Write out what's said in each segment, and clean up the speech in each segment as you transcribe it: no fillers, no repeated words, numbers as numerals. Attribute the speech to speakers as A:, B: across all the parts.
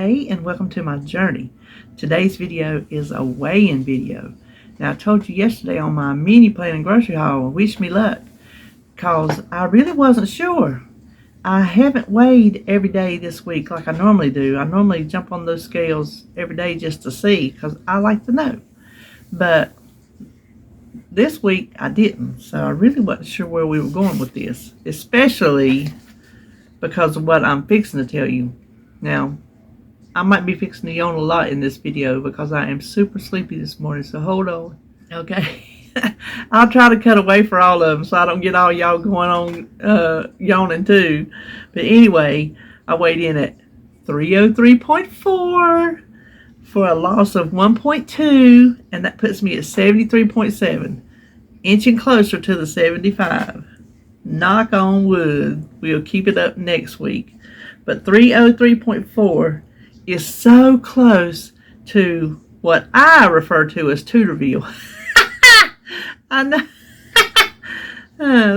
A: Hey, and welcome to my journey. Today's video is a weigh-in video. Now, I told you yesterday on my mini planning grocery haul, wish me luck, because I really wasn't sure. I haven't weighed every day this week like I normally do. I normally jump on those scales every day just to see, because I like to know. But this week I didn't, so I really wasn't sure where we were going with this, especially because of what I'm fixing to tell you. Now, I might be fixing to yawn a lot in this video because I am super sleepy this morning, so hold on. Okay. I'll try to cut away for all of them so I don't get all y'all going on yawning too. But anyway, I weighed in at 303.4 for a loss of 1.2, and that puts me at 73.7, inching closer to the 75. Knock on wood, we'll keep it up next week. But 303.4 is so close to what I refer to as Tutorville. I know.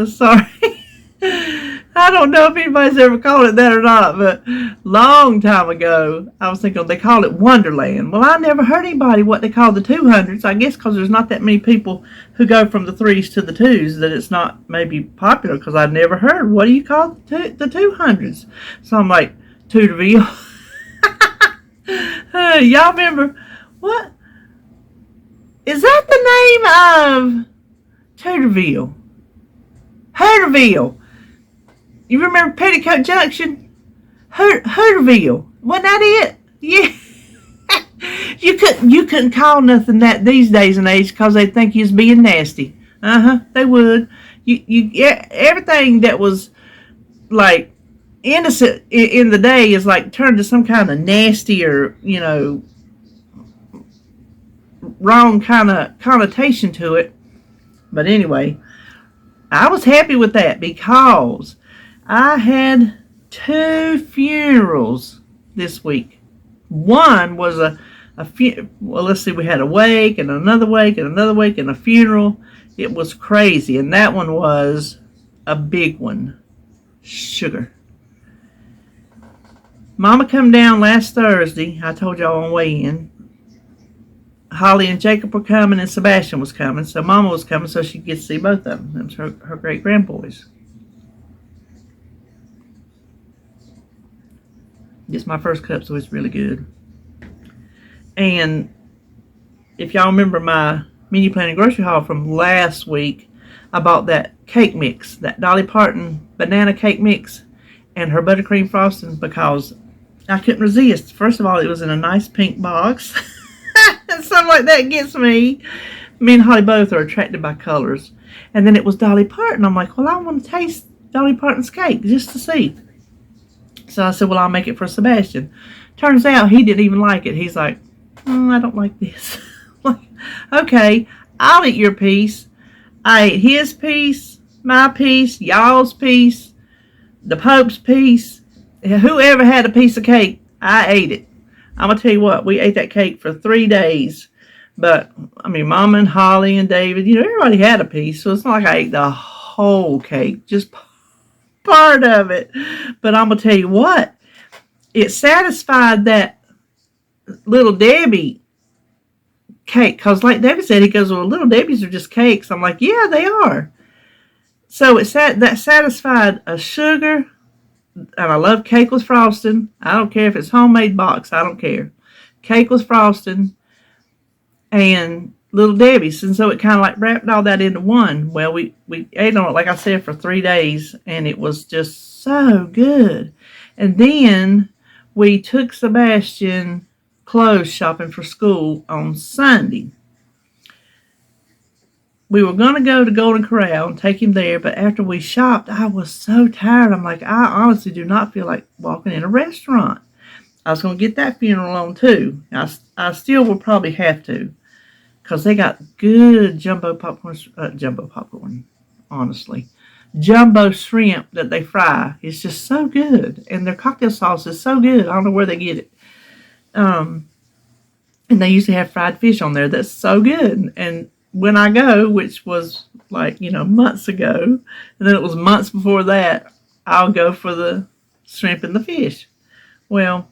A: Sorry. I don't know if anybody's ever called it that or not, but long time ago, I was thinking they call it Wonderland. Well, I never heard anybody what they call the 200s. I guess because there's not that many people who go from the 3s to the 2s that it's not maybe popular, because I never heard, what do you call the 200s? So I'm like, Tutorville. Y'all remember, what? Is that the name of Tutorville? Hooterville. You remember Petticoat Junction? Hooterville. Wasn't that it? Yeah. You couldn't call nothing that these days and age because they'd think you was being nasty. They would. Everything that was like innocent in the day is like turned to some kind of nasty or, wrong kind of connotation to it. But anyway, I was happy with that because I had 2 funerals this week. One was we had a wake and another wake and another wake and a funeral. It was crazy, and that one was a big one. Sugar. Mama come down last Thursday. I told y'all on weigh-in. Holly and Jacob were coming, and Sebastian was coming. So Mama was coming so she could get to see both of them. Them was her great-grandboys. This is my first cup, so it's really good. And if y'all remember my mini planning grocery haul from last week, I bought that cake mix, that Dolly Parton banana cake mix, and her buttercream frosting because I couldn't resist. First of all, it was in a nice pink box. And something like that gets me. Me and Holly both are attracted by colors. And then it was Dolly Parton. I'm like, well, I want to taste Dolly Parton's cake just to see. So I said, well, I'll make it for Sebastian. Turns out he didn't even like it. He's like, I don't like this. Like, okay, I'll eat your piece. I ate his piece, my piece, y'all's piece, the Pope's piece. Whoever had a piece of cake, I ate it. I'm going to tell you what, we ate that cake for 3 days. But, Mama and Holly and David, everybody had a piece. So it's not like I ate the whole cake, just part of it. But I'm going to tell you what, it satisfied that Little Debbie cake. Because like David said, he goes, well, Little Debbie's are just cakes. I'm like, yeah, they are. So that satisfied a sugar. And I love cake with frosting. I don't care if it's homemade box. I don't care. Cake with frosting and Little Debbie's. And so it kind of like wrapped all that into one. Well, we ate on it, like I said, for 3 days. And it was just so good. And then we took Sebastian clothes shopping for school on Sunday. We were going to go to Golden Corral and take him there, but after we shopped, I was so tired. I'm like, I honestly do not feel like walking in a restaurant. I was going to get that funeral on too. I still will probably have to, because they got good jumbo popcorn, honestly. Jumbo shrimp that they fry is just so good. And their cocktail sauce is so good. I don't know where they get it. And they usually have fried fish on there. That's so good. And when I go, which was like, months ago, and then it was months before that, I'll go for the shrimp and the fish. Well,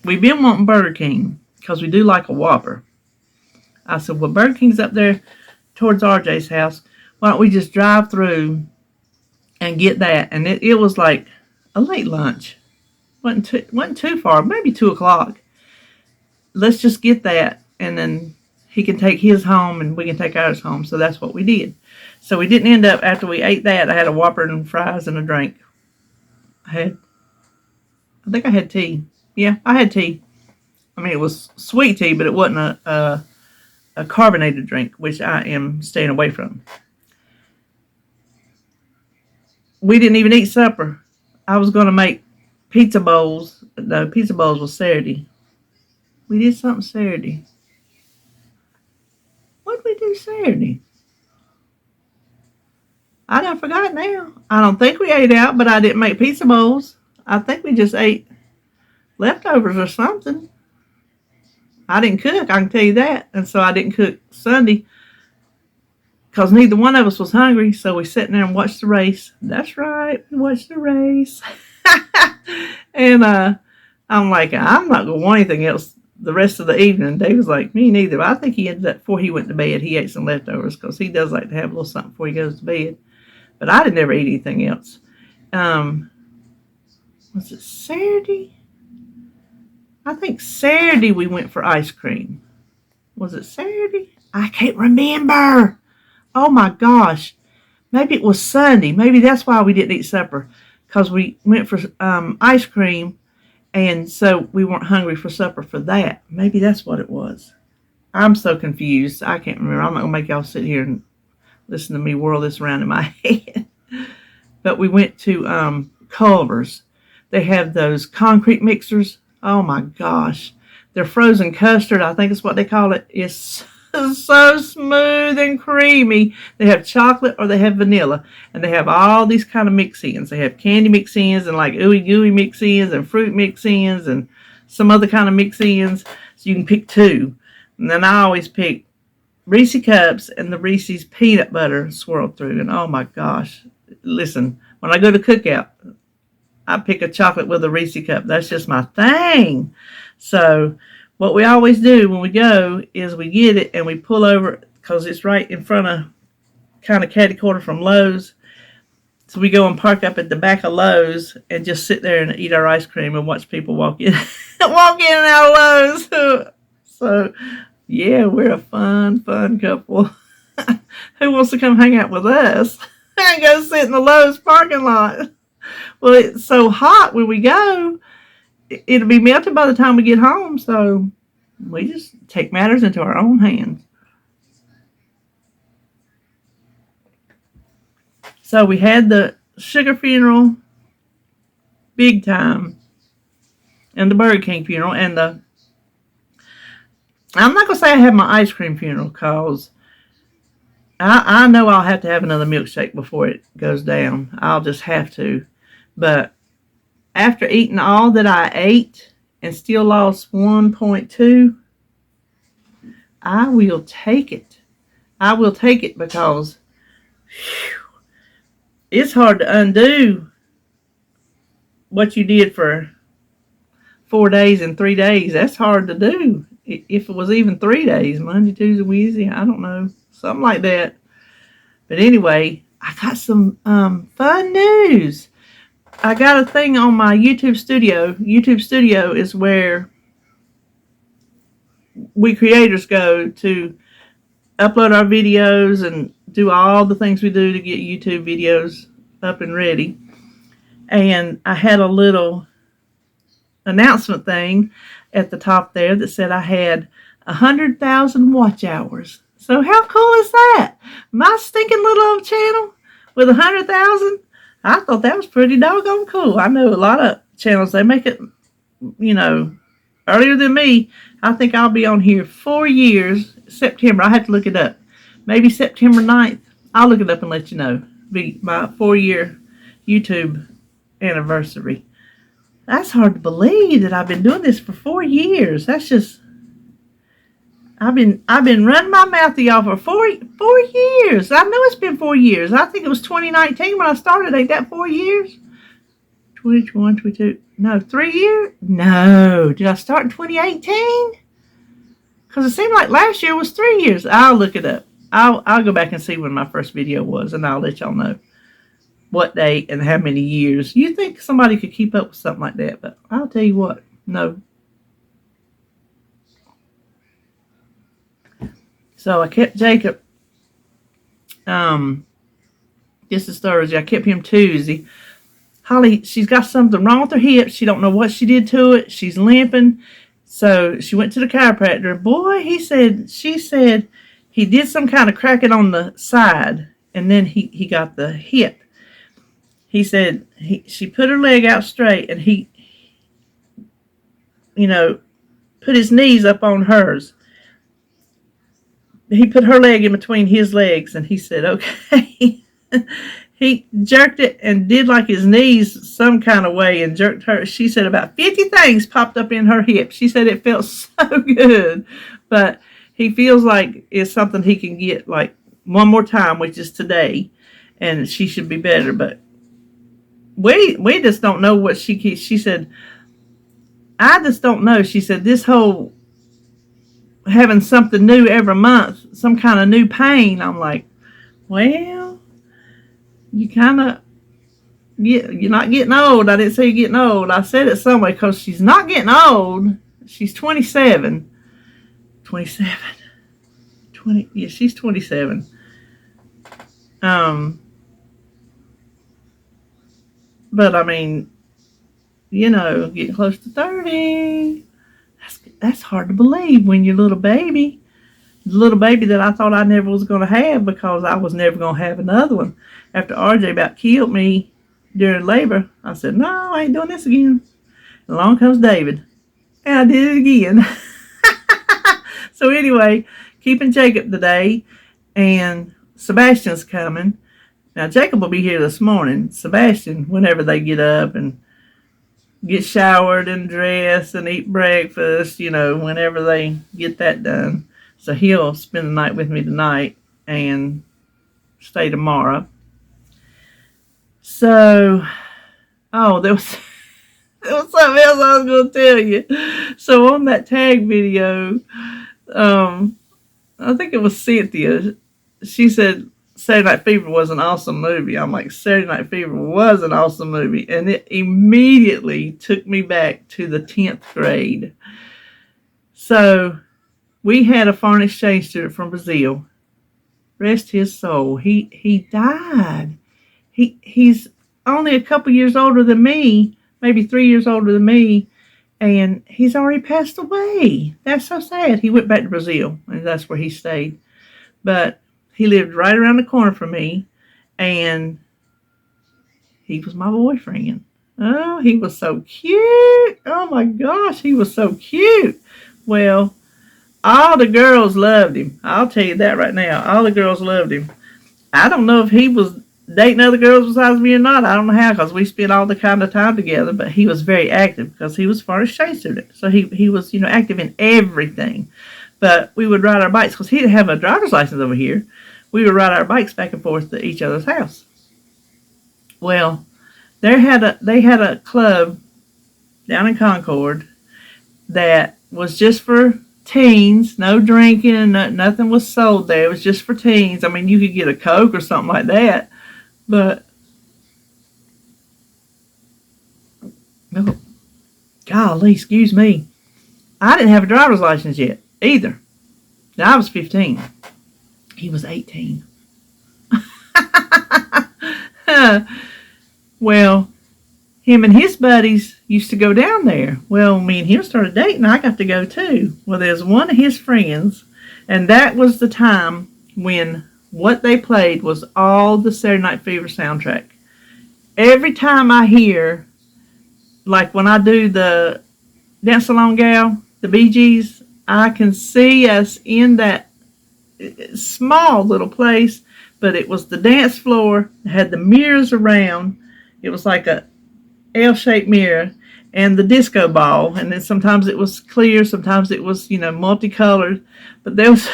A: we've been wanting Burger King because we do like a Whopper. I said, well, Burger King's up there towards RJ's house. Why don't we just drive through and get that? And it was like a late lunch. Wasn't too far, maybe 2 o'clock. Let's just get that, and then he can take his home and we can take ours home. So that's what we did. So we didn't end up, after we ate that, I had a Whopper and fries and a drink. I think I had tea. Yeah, I had tea. I mean, it was sweet tea, but it wasn't a carbonated drink, which I am staying away from. We didn't even eat supper. I was going to make pizza bowls. No, pizza bowls was Saturday. We did something Saturday. What did we do Saturday? I done forgot now. I don't think we ate out, but I didn't make pizza bowls. I think we just ate leftovers or something. I didn't cook, I can tell you that. And so I didn't cook Sunday because neither one of us was hungry. So we sat there and watched the race. That's right, we watched the race. And I'm like, I'm not going to want anything else the rest of the evening. Dave was like, me neither. But I think he ended up, before he went to bed, he ate some leftovers because he does like to have a little something before he goes to bed. But I didn't ever eat anything else. Was it Saturday? I think Saturday we went for ice cream. Was it Saturday? I can't remember. Oh my gosh. Maybe it was Sunday. Maybe that's why we didn't eat supper. Because we went for ice cream. And so we weren't hungry for supper for that. Maybe that's what it was. I'm so confused. I can't remember. I'm not going to make y'all sit here and listen to me whirl this around in my head. But we went to Culver's. They have those concrete mixers. Oh my gosh. They're frozen custard, I think is what they call it. It's so smooth and creamy. They have chocolate or they have vanilla. And they have all these kind of mix-ins. They have candy mix-ins and like ooey gooey mix-ins and fruit mix-ins and some other kind of mix-ins. So you can pick 2. And then I always pick Reese Cups and the Reese's peanut butter swirled through. And oh my gosh. Listen, when I go to Cookout, I pick a chocolate with a Reese Cup. That's just my thing. So what we always do when we go is we get it and we pull over because it's right in front of kind of catty corner from Lowe's. So we go and park up at the back of Lowe's and just sit there and eat our ice cream and watch people walk in and out of Lowe's. So yeah, we're a fun couple. Who wants to come hang out with us and go sit in the Lowe's parking lot? Well, it's so hot when we go, it'll be melted by the time we get home, so we just take matters into our own hands. So we had the sugar funeral, big time, and the Burger King funeral, and I'm not going to say I had my ice cream funeral because I know I'll have to have another milkshake before it goes down. I'll just have to. But after eating all that I ate and still lost 1.2, I will take it. I will take it because it's hard to undo what you did for 4 days and 3 days. That's hard to do. If it was even 3 days, Monday, Tuesday, Wednesday, I don't know, something like that. But anyway, I got some fun news. I got a thing on my YouTube studio. YouTube studio is where we creators go to upload our videos and do all the things we do to get YouTube videos up and ready. And I had a little announcement thing at the top there that said I had 100,000 watch hours. So how cool is that? My stinking little old channel with 100,000? I thought that was pretty doggone cool. I know a lot of channels, they make it, earlier than me. I think I'll be on here 4 years, September. I have to look it up. Maybe September 9th. I'll look it up and let you know. Be my 4-year YouTube anniversary. That's hard to believe that I've been doing this for 4 years. That's just, I've been running my mouth to y'all for 4 years. I know it's been 4 years. I think it was 2019 when I started. Ain't that 4 years? 2021, 22. No, 3 years? No. Did I start in 2018? Because it seemed like last year was 3 years. I'll look it up. I'll go back and see when my first video was, and I'll let y'all know what date and how many years. You think somebody could keep up with something like that, but I'll tell you what, no. So I kept Jacob. This is Thursday. I kept him Tuesday. Holly, she's got something wrong with her hip. She don't know what she did to it. She's limping. So she went to the chiropractor. Boy, she said he did some kind of cracking on the side, and then he got the hip. He said she put her leg out straight, and he, put his knees up on hers. He put her leg in between his legs, and he said, okay. He jerked it and did like his knees some kind of way and jerked her. She said about 50 things popped up in her hip. She said it felt so good, but he feels like it's something he can get like one more time, which is today, and she should be better. But we just don't know what she said. I just don't know. She said this whole having something new every month, some kind of new pain. I'm like, well, you kind of, you're not getting old. I didn't say you're getting old. I said it some way because she's not getting old. She's 27. 27. 20. Yeah, she's 27. But I mean, getting close to 30. That's hard to believe when you're a little baby. The little baby that I thought I never was going to have because I was never going to have another one. After RJ about killed me during labor, I said, no, I ain't doing this again. And along comes David. And I did it again. So anyway, keeping Jacob today. And Sebastian's coming. Now, Jacob will be here this morning. Sebastian, whenever they get up and get showered and dressed and eat breakfast, whenever they get that done. So he'll spend the night with me tonight and stay tomorrow. So, there was something else I was going to tell you. So on that tag video, I think it was Cynthia. She said Saturday Night Fever was an awesome movie. I'm like, Saturday Night Fever was an awesome movie. And it immediately took me back to the 10th grade. So we had a foreign exchange student from Brazil. Rest his soul. He died. He's only a couple years older than me, maybe 3 years older than me, and he's already passed away. That's so sad. He went back to Brazil, and that's where he stayed. But he lived right around the corner from me, and he was my boyfriend. Oh, he was so cute. Oh, my gosh, he was so cute. Well, all the girls loved him. I'll tell you that right now. All the girls loved him. I don't know if he was dating other girls besides me or not. I don't know how, because we spent all the kind of time together, but he was very active because he was a foreign exchange student. So he was, active in everything. But we would ride our bikes because he didn't have a driver's license over here. We would ride our bikes back and forth to each other's house. Well, they had a club down in Concord that was just for teens, no drinking, and nothing was sold there. It was just for teens. I mean, you could get a Coke or something like that, but oh, golly, excuse me. I didn't have a driver's license yet either. Now, I was 15. He was 18. Well, him and his buddies used to go down there. Well, me and him started dating. I got to go too. Well, there's one of his friends, and that was the time when what they played was all the Saturday Night Fever soundtrack. Every time I hear, like when I do the Dance Along Gal, the Bee Gees, I can see us in that small little place, but it was the dance floor. It had the mirrors around. It was like a L-shaped mirror and the disco ball, and then sometimes it was clear, sometimes it was multicolored. But there was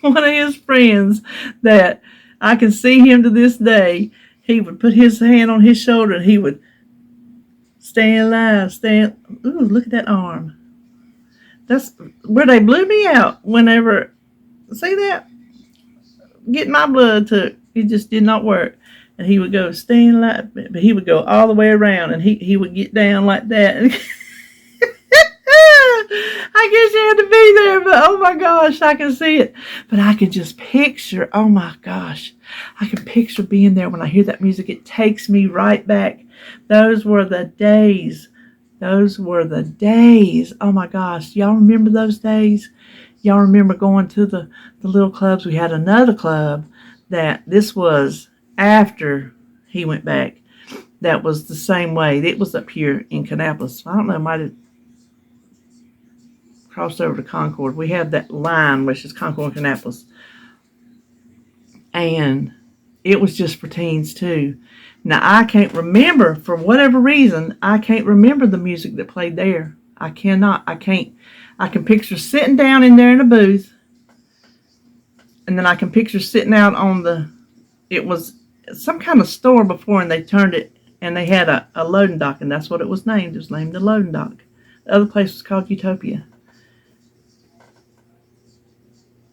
A: one of his friends that I can see him to this day. He would put his hand on his shoulder and he would Stay alive, ooh, look at that arm. That's where they blew me out whenever, see that? Getting my blood took. It just did not work. And he would go, stay alive, but he would go all the way around, and he would get down like that. I guess you had to be there, but oh my gosh, I can see it. But I can just picture, oh my gosh, I can picture being there when I hear that music. It takes me right back. Those were the days. Those were the days. Oh my gosh, y'all remember those days? Y'all remember going to the little clubs? We had another club that this was after he went back. That was the same way. It was up here in Kannapolis. I don't know, might have crossed over to Concord. We have that line, which is Concord and Kannapolis. And it was just for teens too. Now, I can't remember, for whatever reason, I can't remember the music that played there. I cannot. I can't. I can picture sitting down in there in a booth. And then I can picture sitting out on it was some kind of store before, and they turned it, and they had a loading dock, and that's what it was named. It was named the loading dock. The other place was called Utopia.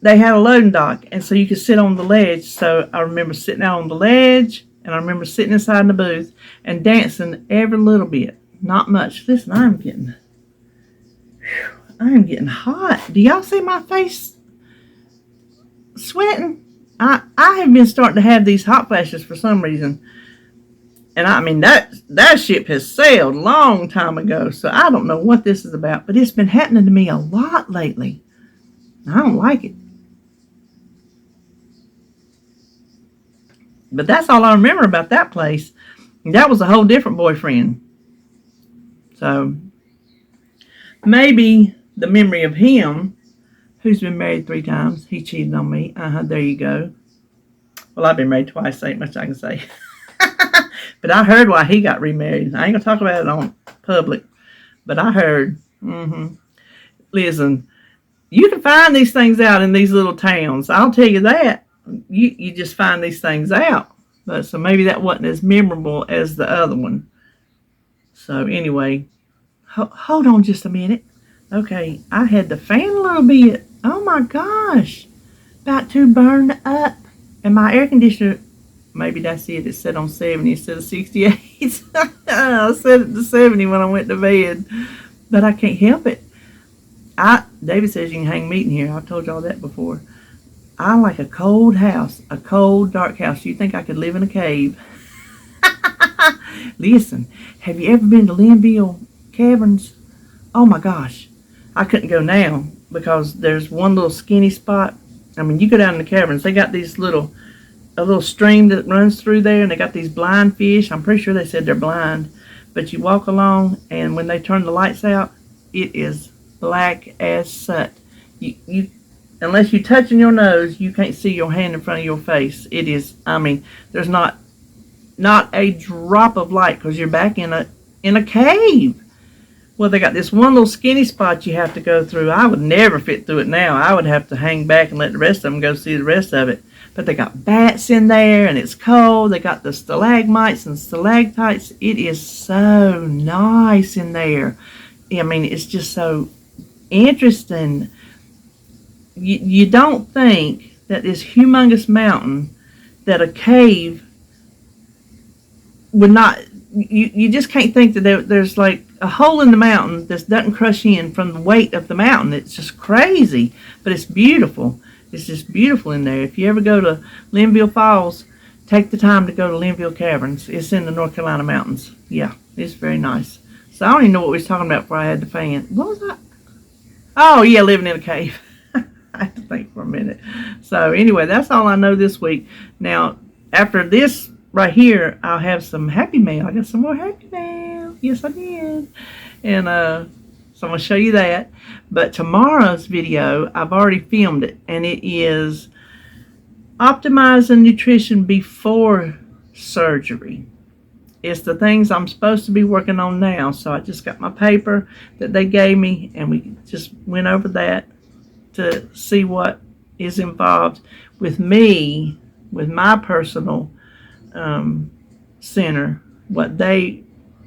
A: They had a loading dock, and so you could sit on the ledge. So I remember sitting out on the ledge, and I remember sitting inside in the booth and dancing every little bit. Not much. Listen, I am getting hot. Do y'all see my face sweating? I have been starting to have these hot flashes for some reason. And I mean, that ship has sailed a long time ago, so I don't know what this is about, but it's been happening to me a lot lately. I don't like it. But that's all I remember about that place. That was a whole different boyfriend. So maybe the memory of him, who's been married 3 times, he cheated on me. There you go. Well, I've been married twice, ain't much I can say. But I heard why he got remarried. I ain't going to talk about it on public. But I heard. Listen, you can find these things out in these little towns. I'll tell you that. You just find these things out. But so maybe that wasn't as memorable as the other one. So anyway, hold on just a minute. Okay, I had the fan a little bit. Oh my gosh. About to burn up. And my air conditioner, maybe that's it. It set on 70 instead of 68. I set it to 70 when I went to bed. But I can't help it. David says you can hang meat in here. I've told y'all that before. I like a cold house, a cold, dark house. You think I could live in a cave? Listen, have you ever been to Linville Caverns? Oh my gosh. I couldn't go now because there's one little skinny spot. I mean, you go down in the caverns, they got a little stream that runs through there, and they got these blind fish. I'm pretty sure they said they're blind. But you walk along, and when they turn the lights out, it is black as soot. You unless you're touching your nose, you can't see your hand in front of your face. It is, I mean, there's not a drop of light because you're back in a cave. Well, they got this one little skinny spot you have to go through. I would never fit through it now. I would have to hang back and let the rest of them go see the rest of it. But they got bats in there, and it's cold. They got the stalagmites and stalactites. It is so nice in there. I mean, it's just so interesting. You don't think that this humongous mountain, that a cave would not, you just can't think that there's like a hole in the mountain that doesn't crush in from the weight of the mountain. It's just crazy, but it's beautiful. It's just beautiful in there. If you ever go to Linville Falls, take the time to go to Linville Caverns. It's in the North Carolina mountains. Yeah, it's very nice. So I don't even know what we was talking about before I had the fan. What was that? Oh, yeah, living in a cave. I have to think for a minute. So anyway, that's all I know this week. Now, after this right here, I'll have some happy mail. I got some more happy mail. Yes, I did. And so I'm going to show you that. But tomorrow's video, I've already filmed it. And it is optimizing nutrition before surgery. It's the things I'm supposed to be working on now. So I just got my paper that they gave me, and we just went over that to see what is involved with me, with my personal center, what they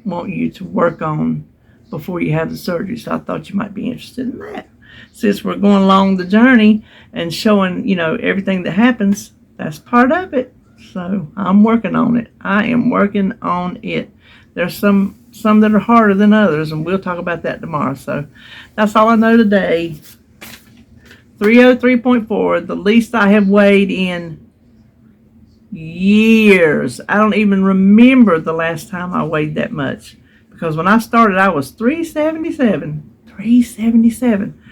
A: want you to work on before you have the surgery. So I thought you might be interested in that. Since we're going along the journey and showing, everything that happens, that's part of it. So I'm working on it. I am working on it. There's some that are harder than others, and we'll talk about that tomorrow. So that's all I know today. 303.4, the least I have weighed in years. I don't even remember the last time I weighed that much, because when I started I was 377. 377.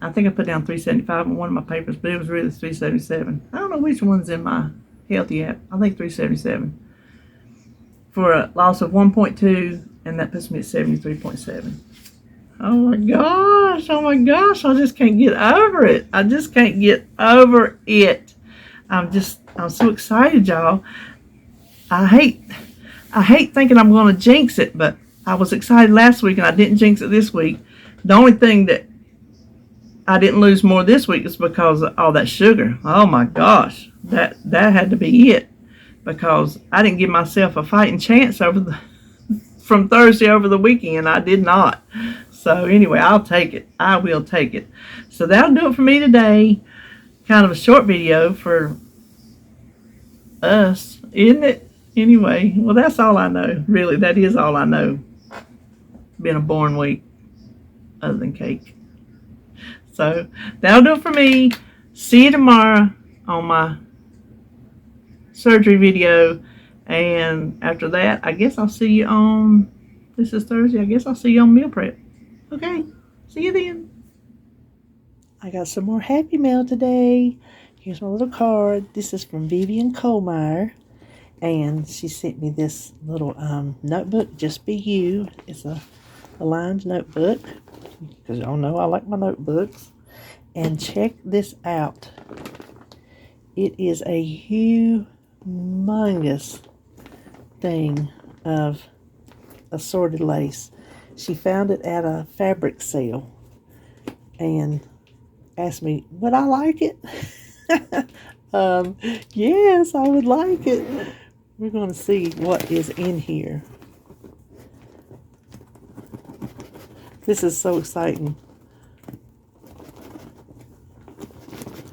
A: I think I put down 375 in one of my papers, but it was really 377. I don't know which one's in my healthy app. I think 377 for a loss of 1.2, and that puts me at 73.7. Oh my gosh, I just can't get over it. I just can't get over it. I'm so excited, y'all. I hate thinking I'm going to jinx it, but I was excited last week and I didn't jinx it this week. The only thing that I didn't lose more this week is because of all that sugar. Oh my gosh, that had to be it, because I didn't give myself a fighting chance from Thursday over the weekend. I did not. So anyway, I'll take it. I will take it. So that'll do it for me today. Kind of a short video for us, isn't it? Anyway, well, that's all I know. Really, that is all I know. Been a boring week, other than cake. So that'll do it for me. See you tomorrow on my surgery video. And after that, I guess I'll see you on, this is Thursday, I guess I'll see you on meal prep. Okay, see you then. I got some more Happy Mail today. Here's my little card. This is from Vivian Kohlmeyer. And she sent me this little notebook, Just Be You. It's a lined notebook, because y'all know I like my notebooks. And check this out. It is a humongous thing of assorted lace. She found it at a fabric sale and asked me, would I like it? Yes, I would like it. We're going to see what is in here. This is so exciting.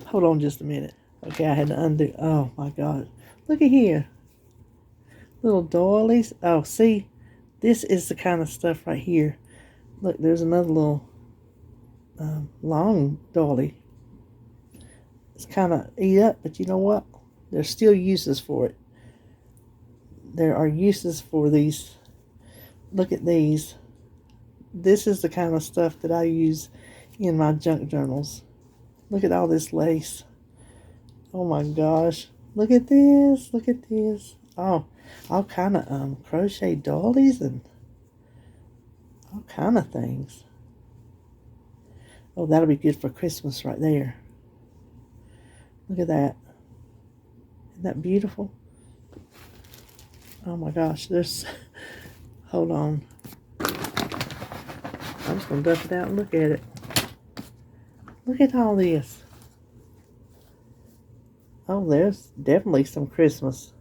A: Hold on just a minute. Okay, I had to undo. Oh my God. Look at here. Little doilies. Oh, see? This is the kind of stuff right here. Look, there's another little long doily. It's kind of eat up, but you know what? There's still uses for it. There are uses for these. Look at these. This is the kind of stuff that I use in my junk journals. Look at all this lace. Oh my gosh. Look at this. Look at this. Oh, all kind of crochet dollies and all kind of things. Oh, that'll be good for Christmas right there. Look at that. Isn't that beautiful? Oh my gosh, there's, hold on. I'm just going to duck it out and look at it. Look at all this. Oh, there's definitely some Christmas.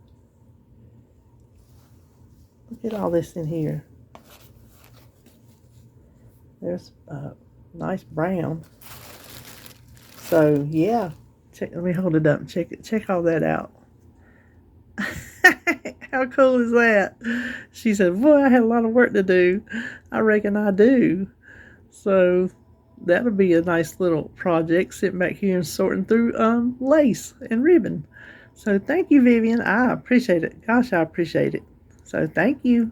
A: Look at all this in here. There's a nice brown. So, yeah. Let me hold it up and check all that out. How cool is that? She said, boy, I had a lot of work to do. I reckon I do. So that'll be a nice little project, sitting back here and sorting through lace and ribbon. So thank you, Vivian. I appreciate it. Gosh, I appreciate it. So thank you.